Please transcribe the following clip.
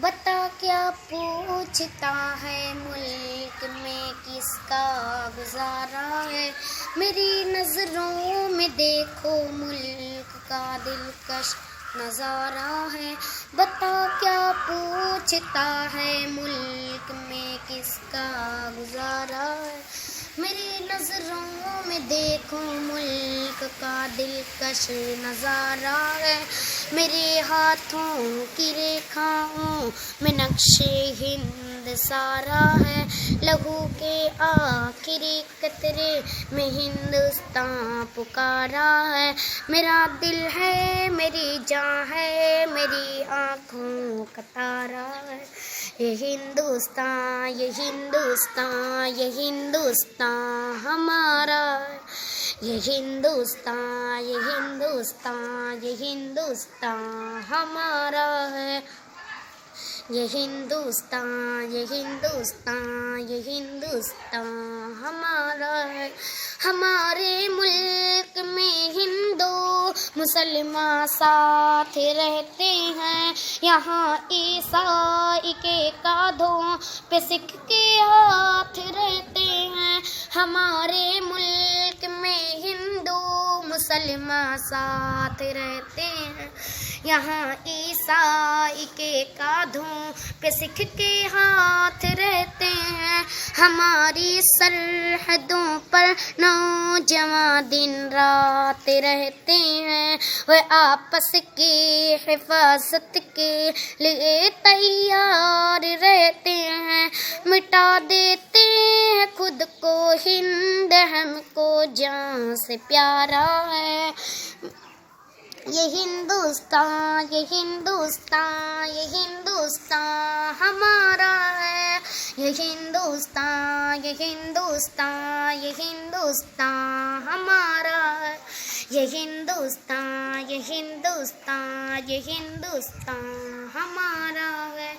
बता क्या पूछता है, मुल्क में किसका गुजारा है। मेरी नज़रों में देखो मुल्क का दिलकश नज़ारा है। बता क्या पूछता है, मुल्क में किसका गुजारा है। मेरी नज़रों में देखो मुल्क का दिलकश नज़ारा है। मेरे हाथों की रेखाओं में नक्शे हिंद सारा है। लहू के आखिरी कतरे में हिंदुस्तान पुकारा है। मेरा दिल है, मेरी जान है, मेरी आँखों का तारा है। ये हिंदुस्तान, ये हिंदुस्तान, ये हिंदुस्तान हमारा है। ये हिंदुस्तान, ये हिंदुस्तान, ये हिंदुस्तान हमारा है। ये हिंदुस्तान, ये हिंदुस्तान, ये हिंदुस्तान हमारा है। हमारे मुल्क में हिंदू मुसलमान साथ रहते हैं। यहाँ ईसाई के कांधों पे सिख के हाथ रहते हैं। हमारे मुल्क में हिंदू मुसलमान साथ रहते हैं। यहाँ ईसाई के कांधों पे सिख के हाथ रहते हैं। हमारी सरहदों पर नौजवान दिन रात रहते हैं। वे आपस की हिफाजत के लिए तैयार रहते हैं। मिटा देते हैं खुद को हिंद, हमको जान से प्यारा है। ये हिंदुस्तान, ये हिंदुस्तान, ये हिंदुस्तान हमारा है। ये हिंदुस्तान, ये हिंदुस्तान, ये हिंदुस्तान हमारा है। ये हिंदुस्तान, ये हिंदुस्तान, ये हिंदुस्तान हमारा है।